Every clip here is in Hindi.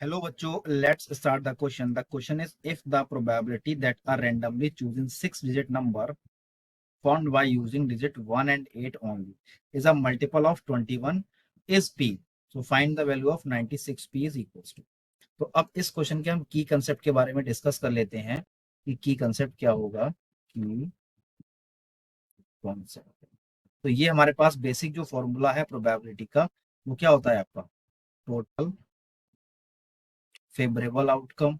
Hello बच्चों, let's start the question. The question is if the probability that a randomly chosen 6-digit number found by using digit 1 and 8 only is a multiple of 21 is p. So find the value of 96p is equals to. तो अब इस क्वेश्चन के हम की कंसेप्ट के बारे में डिस्कस कर लेते हैं कि की कंसेप्ट क्या होगा। की कॉन्सेप्ट, तो ये हमारे पास बेसिक जो फॉर्मूला है प्रोबेबिलिटी का वो क्या होता है आपका total favourable outcome.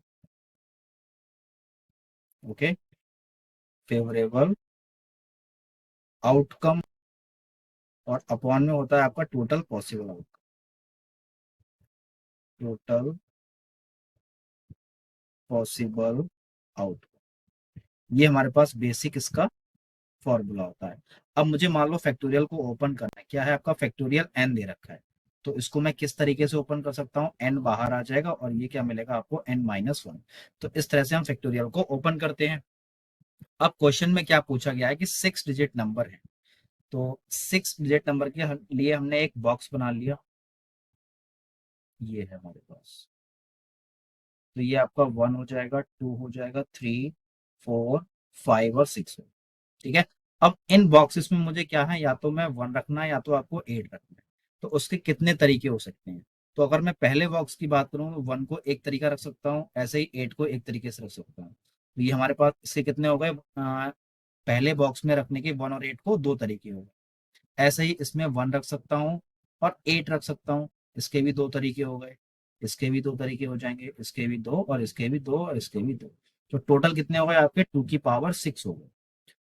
Okay, favourable outcome और अपॉन में होता है आपका total possible outcome. Total possible outcome, ये हमारे पास बेसिक इसका फॉर्मूला होता है। अब मुझे मान लो फैक्टोरियल को ओपन करना है, क्या है आपका फैक्टोरियल एन दे रखा है, तो इसको मैं किस तरीके से ओपन कर सकता हूँ, एन बाहर आ जाएगा और ये क्या मिलेगा आपको n-1। तो इस तरह से हम फैक्टोरियल को ओपन करते हैं। अब क्वेश्चन में क्या पूछा गया है कि 6 डिजिट नंबर है, तो 6 डिजिट नंबर के लिए हमने एक बॉक्स बना लिया, ये है हमारे पास। तो ये आपका 1 हो जाएगा, 2 हो जाएगा, 3, 4, 5 और 6 हो। ठीक है। अब इन बॉक्सेस में मुझे क्या है, या तो मैं 1 रखना है या तो आपको 8 रखना है। तो उसके कितने तरीके हो सकते हैं, तो अगर मैं पहले बॉक्स की बात करूं तो 1 को एक तरीका रख सकता हूं, ऐसे ही 8 को एक तरीके से रख सकता हूं। तो ये हमारे पास इसके कितने हो गए, पहले बॉक्स में रखने के 1 और 8 को 2 तरीके हो गए। ऐसे ही इसमें 1 रख सकता हूँ और 8 रख सकता हूँ, इसके भी 2 तरीके हो गए। इसके भी 2 तरीके हो जाएंगे, इसके भी 2 और इसके भी 2 और इसके भी 2। तो टोटल कितने हो गए आपके 2 की पावर 6 हो गए।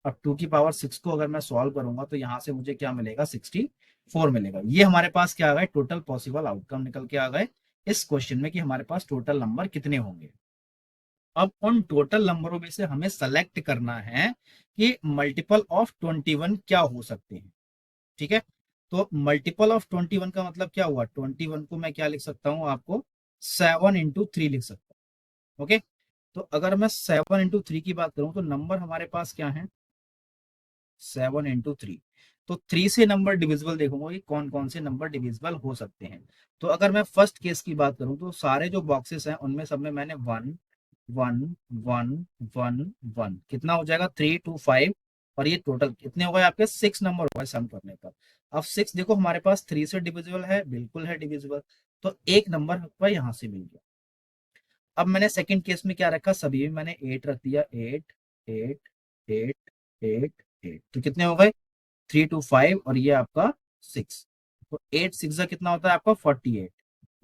अब 2 की पावर 6 को अगर मैं सॉल्व करूंगा तो यहाँ से मुझे क्या मिलेगा, 64 मिलेगा। ये हमारे पास क्या आ गए, टोटल पॉसिबल आउटकम निकल के आ गए इस क्वेश्चन में कि हमारे पास टोटल नंबर कितने होंगे। अब उन टोटल नंबरों में से हमें सेलेक्ट करना है कि मल्टीपल ऑफ 21 क्या हो सकते हैं। ठीक है। तो मल्टीपल ऑफ 21 का मतलब क्या हुआ, 21 को मैं क्या लिख सकता हूं आपको 7 into 3 लिख सकता हूं। ओके, तो अगर मैं 7 into 3 की बात करूं तो नंबर हमारे पास क्या है, 7 into 3। तो 3 से नंबर डिविजिबल देखूंगा कि कौन कौन से नंबर डिविजिबल हो सकते हैं। तो अगर मैं फर्स्ट केस की बात करूं तो सारे जो बॉक्सेस हैं उनमें सब में मैंने 1 1 1 1 1 कितना हो जाएगा 3 2 5, और ये टोटल कितने हो गए आपके 6 नंबर हो गए सम करने पर। अब 6 देखो हमारे पास 3 से डिविजिबल है, बिल्कुल है डिविजिबल, तो एक नंबर पर यहां से मिल गया। अब मैंने सेकंड केस में क्या रखा, सभी में मैंने 8 रख दिया, 8 8 8 8 8, तो कितने हो गए 3 2 5 और ये आपका 6। तो 8 6 कितना होता है आपका 48,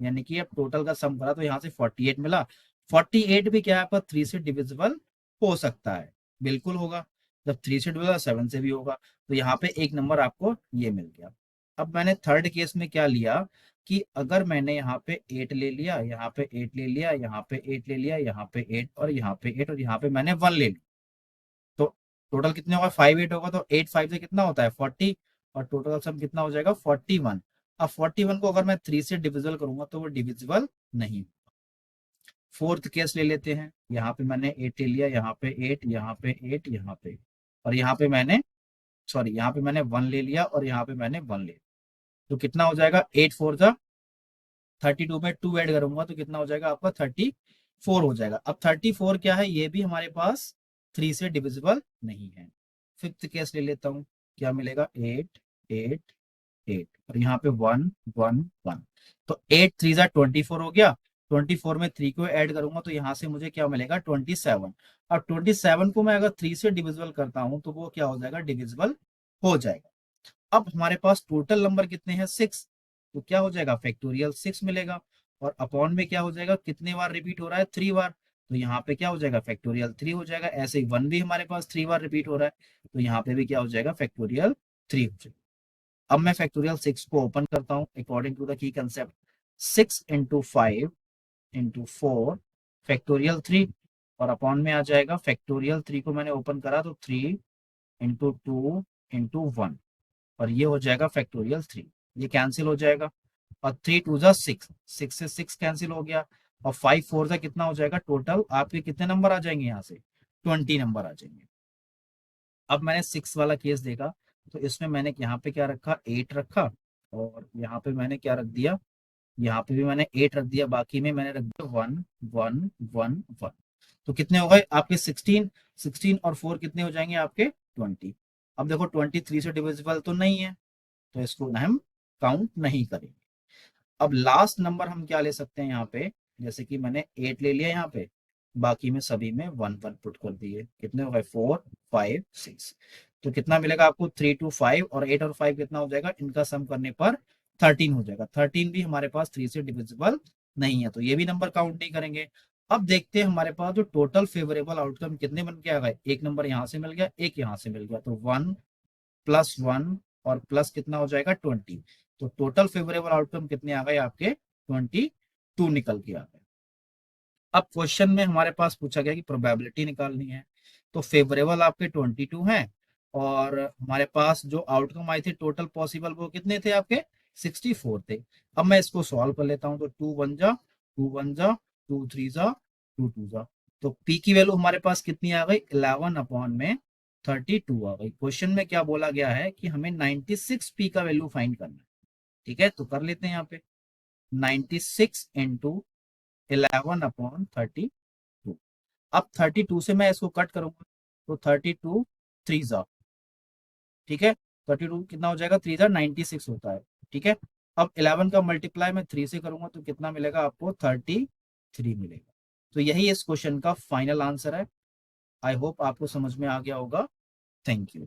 यानी कि अब टोटल का सम करा तो यहाँ से 48 मिला। 48 भी क्या है आपका 3 से डिविजिबल हो सकता है, बिल्कुल होगा। जब 3 से डिविजिबल 7 से भी होगा, तो यहाँ पे एक नंबर आपको ये मिल गया। अब मैंने थर्ड केस में क्या लिया कि अगर मैंने यहाँ पे 8 ले लिया, यहाँ पे 8 ले लिया, यहाँ पे 8 ले लिया, यहाँ पे 8 और यहाँ पे 8 और यहाँ पे मैंने 1 ले लिया, तो टोटल कितने होगा 5 8 होगा, तो 8 5 से कितना होता है 40, और टोटल सम कितना हो जाएगा 41। अब 41 को अगर मैं 3 से डिविजिबल करूंगा तो वो डिविजिबल नहीं। फोर्थ केस ले लेते हैं, यहाँ पे मैंने 8 ले लिया, यहाँ पे 8, यहाँ पे 8, यहाँ पे, और यहाँ पे मैंने सॉरी यहाँ पे मैंने 1 ले लिया और यहाँ पे मैंने 1 ले लिया। तो कितना हो जाएगा 8 4 जा 32 में 2 ऐड करूंगा तो कितना हो जाएगा आपका 34 हो जाएगा। अब 34 क्या है, ये भी हमारे पास 3 से डिविजिबल नहीं है। फिफ्थ केस ले लेता हूँ, क्या मिलेगा 8 8 8 और यहाँ पे 1 1 1, तो 8 3 जा 24 हो गया। 24 में 3 को ऐड करूंगा तो यहाँ से मुझे क्या मिलेगा 27। अब 27 को मैं अगर 3 से डिविजिबल करता हूँ तो वो क्या हो जाएगा डिविजिबल हो जाएगा। अब हमारे पास टोटल नंबर कितने हैं 6, तो क्या हो जाएगा फैक्टोरियल 6 मिलेगा। और अपॉन में क्या हो जाएगा, कितने बार रिपीट हो रहा है 3 बार, तो यहाँ पे क्या हो जाएगा फैक्टोरियल 3 हो जाएगा। ऐसे ही 1 भी हमारे पास 3 बार रिपीट हो रहा है, तो यहाँ पे भी क्या हो जाएगा फैक्टोरियल 3 हो जाएगा। अब मैं फैक्टोरियल 6 को ओपन करता हूँ according to the key concept, 6 into 5 into 4 factorial 3, और अपॉन में आ जाएगा फैक्टोरियल 3 को मैंने ओपन करा तो 3 into 2 into 1, और ये हो जाएगा फैक्टोरियल 3, ये कैंसिल हो जाएगा। और 3 2 जा 6, 6 से 6 कैंसिल हो गया, और 5 4 जा कितना हो जाएगा, टोटल आपके कितने नंबर आ जाएंगे यहाँ से 20 नंबर आ जाएंगे। अब मैंने 6 वाला केस देखा, तो इसमें मैंने यहाँ पे क्या रखा 8 रखा, और यहाँ पे मैंने क्या रख दिया यहाँ पे भी मैंने 8 रख दिया, बाकी में मैंने रख दिया 1 1 1 1। तो कितने हो गए आपके 16, 16 और 4 कितने हो जाएंगे आपके 20। अब देखो 23 से डिविजिबल तो नहीं है, तो इसको हम काउंट नहीं करेंगे। अब लास्ट नंबर हम क्या ले सकते हैं यहाँ पे, जैसे कि मैंने 8 ले लिया यहाँ पे, बाकी में सभी में 1 1 पुट कर दिए, कितने हो गए 4 5 6। तो कितना मिलेगा आपको 3 2 5, और 8 और 5 कितना हो जाएगा, इनका सम करने पर 13 हो जाएगा। 13 भी हमारे पास 3 से डिविजिबल नहीं है, तो ये भी नंबर काउंट नहीं करेंगे। अब देखते हैं हमारे पास जो टोटल फेवरेबल आउटकम कितने बन के आ गए, एक नंबर यहाँ से मिल गया, एक यहाँ से मिल गया, तो 1 प्लस 1 और प्लस कितना हो जाएगा 20। तो टोटल फेवरेबल आउटकम कितने आ गए आपके 22 निकल के आ गए। अब क्वेश्चन में हमारे पास पूछा गया कि प्रोबेबिलिटी निकालनी है, तो फेवरेबल आपके 22 हैं, और हमारे पास जो आउटकम आई थी टोटल पॉसिबल वो कितने थे आपके 64 थे। अब मैं इसको सॉल्व कर लेता हूं, तो 2 1 जा 2 1 जा 2 3 जा 2 2 जा, तो पी की वैल्यू हमारे पास कितनी आ गई 11 अपॉन में 32 आ गई। क्वेश्चन में क्या बोला गया है कि हमें 96 पी का वैल्यू फाइंड करना है। ठीक है, तो कर लेते हैं यहाँ पे 96 इंटू 11/32। अब 32 से मैं इसको कट करूंगा, तो 32 3 जा, ठीक है, 32 कितना हो जाएगा 3 जा 96 होता है। ठीक है, अब 11 का मल्टीप्लाई मैं 3 से करूंगा तो कितना मिलेगा आपको 33 मिलेगा। तो यही इस क्वेश्चन का फाइनल आंसर है। आई होप आपको समझ में आ गया होगा। Thank you.